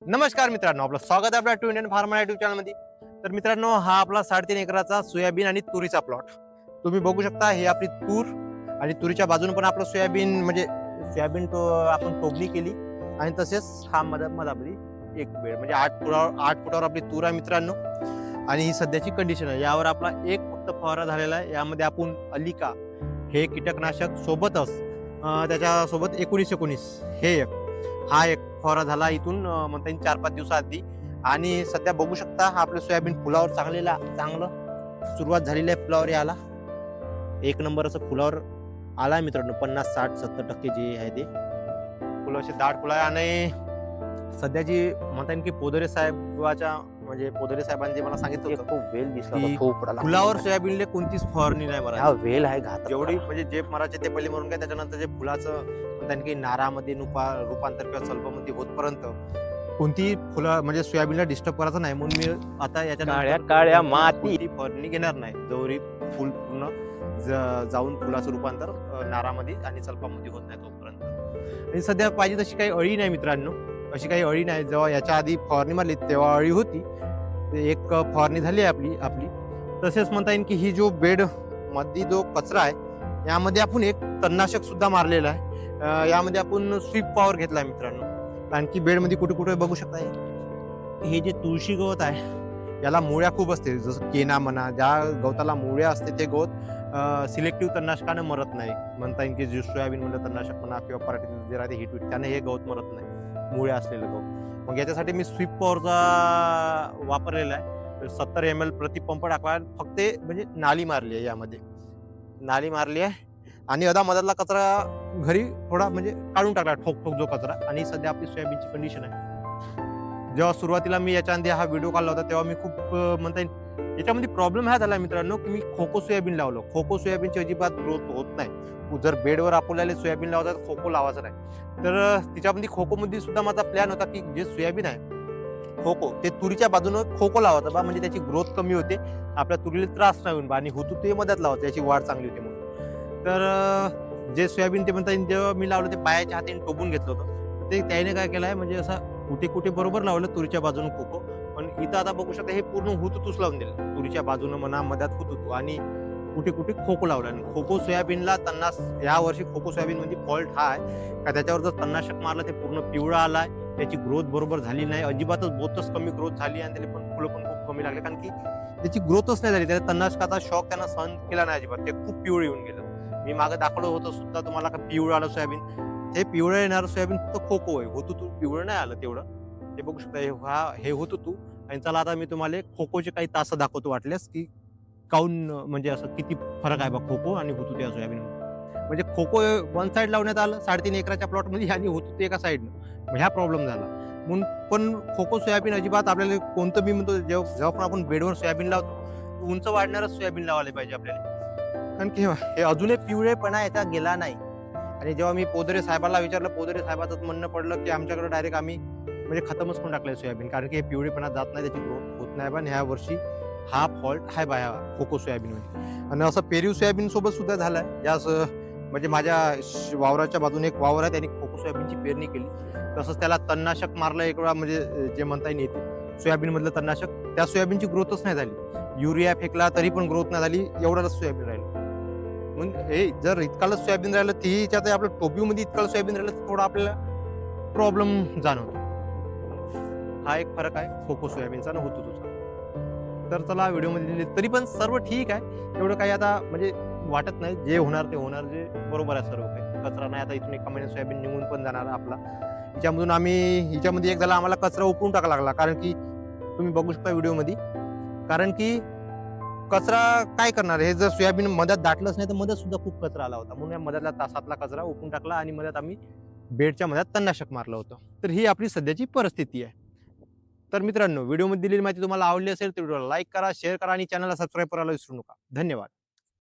नमस्कार मित्रांनो, आपलं स्वागत आहे आपल्या टू इंडियन फार्मर युट्यूब चॅनलमध्ये. तर मित्रांनो, हा आपला 3.5 एकराचा सोयाबीन आणि तुरीचा प्लॉट. तुम्ही बघू शकता, हे आपली तूर आणि तुरीच्या बाजूने पण आपलं सोयाबीन म्हणजे सोयाबीन तो आपण टोबणी केली आणि तसेच हा मधामध्ये एक बेड म्हणजे 8 फुटावर आपली तूर आहे मित्रांनो. आणि ही सध्याची कंडिशन आहे. यावर आपला एक फक्त फवारा झालेला आहे. यामध्ये आपण अलिका हे कीटकनाशक सोबतच त्याच्यासोबत 1919 हे एक हा एक फवारा झाला इथून म्हणता येईल 4-5 दिवसाआधी. आणि सध्या बघू शकता हा आपलं सोयाबीन फुलावर चांगलं सुरुवात झालेली आहे. फुलावर याला एक नंबर असं फुलावर आलाय मित्रांनो. 50-60-70% जे आहे ते फुलं असे दाट फुलं आहे. आणि सध्या जी म्हणता येईल की पोदरे साहेबांनी जे मला सांगितलं होतं खूप वेल दिसला की होता, थोपडाला फुलावर सोयाबीनले कोणतीच फवारणी नाही हा मारायची. वेल आहे घातक जेवढी वाला. म्हणजे जे मराचे ते पहिले मरून काय, त्याच्यानंतर जे फुलाचं म्हणता येईल की नारामध्ये रूपांतर किंवा सल्पामध्ये होतपर्यंत कोणतीही फुलं म्हणजे सोयाबीनला डिस्टर्ब करायचं नाही. म्हणून मी आता काळ्या माती कोणती फवारणी घेणार नाही जोरी फुल पूर्ण जाऊन फुलाचं रूपांतर नारामध्ये आणि सल्पामध्ये होत नाही तोपर्यंत. आणि सध्या पाहिजे तशी काही अळी नाही मित्रांनो, अशी काही अळी नाही. जेव्हा याच्या आधी फवारणी मारली तेव्हा अळी होती. एक फवारणी झाली आपली आपली तसेच म्हणता येईल की ही जो बेड मध्ये जो कचरा आहे यामध्ये आपण एक तणनाशक सुद्धा मारलेला आहे. यामध्ये आपण स्वीप पॉवर घेतला मित्रांनो. कारण की बेडमध्ये कुठे कुठे बघू शकता हे जे तुळशी गवत आहे याला मुळ्या खूप असते. जसं केना म्हणा, ज्या गवताला मुळ्या असते ते गवत सिलेक्टिव्ह तणनाशकाने मरत नाही. म्हणता येईल की जे सोयाबीन मधलं तणनाशक म्हणा किंवा पराठीत जे राहते हिटवीट त्याने हे गवत मरत नाही, मुळ्या असलेलं गवत. मग याच्यासाठी मी स्वीप पॉवरचा वापरलेला आहे. 70 ml प्रति पंप टाकला. फक्त म्हणजे नाली मारली आहे, यामध्ये नाली मारली आहे. आणि मधातला कचरा घरी थोडा म्हणजे काढून टाकला, ठोक जो कचरा. आणि सध्या आपली सोयाबीनची कंडिशन आहे. जेव्हा सुरुवातीला मी याच्या आधी हा व्हिडिओ काढला होता तेव्हा मी खूप म्हणता येईल याच्यामध्ये प्रॉब्लेम हा झाला मित्रांनो की मी खोको सोयाबीन लावलं. खोको सोयाबीनची अजिबात ग्रोथ होत नाही. जर बेडवर आपल्याला सोयाबीन लावायचं तर खोको लावायचं नाही. तर तिच्यामध्ये खोकोमध्ये सुद्धा माझा प्लॅन होता की जे सोयाबीन आहे खोको ते तुरीच्या बाजूनं खोको लावायचा बा, म्हणजे त्याची ग्रोथ कमी होते, आपल्या तुरीला त्रास नाही होईल. आणि होतो ते मध्यात लावायचं, याची वाढ चांगली होते म्हणून. तर जे सोयाबीन ते म्हणता येईल जेव्हा मी लावलं ते पायाच्या हाताने टोबून घेतलं होतं. ते त्याने काय केलंय म्हणजे असं कुठे कुठे बरोबर लावलं तुरीच्या बाजूनं खोको. पण इथं आता बघू शकता हे पूर्ण हुतूतूच लावून दिलं. तुरीच्या बाजूनं म्हणा, मध्यात हुतूतू आणि कुठे कुठे खोको लावला. आणि खोको सोयाबीनला या वर्षी खोको सोयाबीन म्हणजे फॉल्ट हा आहे का त्याच्यावर जर तणनाशक मारलं ते पूर्ण पिवळा आलाय. त्याची ग्रोथ बरोबर झाली नाही, अजिबातच बहुतच कमी ग्रोथ झाली. आणि त्याला पण फुलं पण खूप कमी लागले कारण की त्याची ग्रोथच नाही झाली. त्या तणनाशकाचा शॉक त्यांना सहन केला नाही अजिबात. ते खूप पिवळं येऊन गेलं. मी मागे दाखवलं होतं सुद्धा तुम्हाला का पिवळं आलं सोयाबीन. हे पिवळं येणार सोयाबीन फक्त खोको आहे, हुतूतू पिवळं नाही आलं तेवढं. ते बघू शकता हे हुतूतू. आणि चला आता मी तुम्हाला खोकोचे काही तास दाखवतो वाटल्यास की काऊन म्हणजे असं किती फरक आहे बा खोको आणि हुतूतू या सोयाबीन. म्हणजे खोको वन साइड लावण्यात आलं 3.5 एकराच्या प्लॉटमध्ये आणि हुतूतू एका साईडनं. मग ह्या प्रॉब्लेम झाला. म्हणून पण खोको सोयाबीन अजिबात आपल्याला कोणतं मी म्हणतो जेव्हा पण आपण बेडवर सोयाबीन लावतो उंच वाढणारच सोयाबीन लावायला पाहिजे आपल्याला. कारण की हे अजूनही पिवळेपणा याचा गेला नाही. आणि जेव्हा मी पोदरे साहेबांना विचारलं, पोदरे साहेबांचं म्हणणं पडलं की आमच्याकडे डायरेक्ट आम्ही म्हणजे खतमच करून टाकलंय सोयाबीन. कारण की हे पिवळेपणा जात नाही, त्याची ग्रोथ होत नाही. पण ह्या वर्षी हा फॉल्ट आहे बा ह्या खोको सोयाबीनमध्ये. आणि असं पेरीव सोयाबीन सोबत सुद्धा झालाय. यास म्हणजे माझ्या वावराच्या बाजूने एक वावर आहे, त्यांनी खोको सोयाबीनची पेरणी केली. तसंच त्याला तणनाशक मारलं एक वेळा, म्हणजे जे म्हणता येईल सोयाबीन मधलं तणनाशक. त्या सोयाबीनची ग्रोथच नाही झाली. युरिया फेकला तरी पण ग्रोथ नाही झाली, एवढंच सोयाबीन राहिलं. मग हे जर इतकालच सोयाबीन राहिलं तेही याच्यात आपल्या टोबीमध्ये इतकाल सोयाबीन राहिलं तर थोडा आपल्याला प्रॉब्लेम जाणवतो. हा एक फरक आहे खोको सोयाबीनचा आणि हुतूतूचा. तर चला व्हिडिओमध्ये तरी पण सर्व ठीक आहे. एवढं काही आता म्हणजे वाटत नाही. जे होणार ते होणार, जे बरोबर आहे सर्व काही. कचरा नाही. आता इथून एका महिन्यात सोयाबीन निघून पण जाणार आपला. हिच्यामध्ये एक झाला आम्हाला कचरा उपळून टाकावा लागला. कारण की तुम्ही बघू शकता व्हिडिओमध्ये. कारण की कचरा काय करणार, हे जर सोयाबीन मध्यात दाटलंच नाही तर मध्यात सुद्धा खूप कचरा आला होता. म्हणून या मध्यातल्या तासातला कचरा उपळून टाकला आणि मध्यात आम्ही बेडच्या मध्यात तणनाशक मारलं होतं. तर ही आपली सध्याची परिस्थिती आहे. तर मित्रांनो, व्हिडिओमध्ये दिलेली माहिती तुम्हाला आवडली असेल तर व्हिडिओला लाईक करा, शेअर करा आणि चॅनलला सबस्क्राईब करायला विसरू नका. धन्यवाद.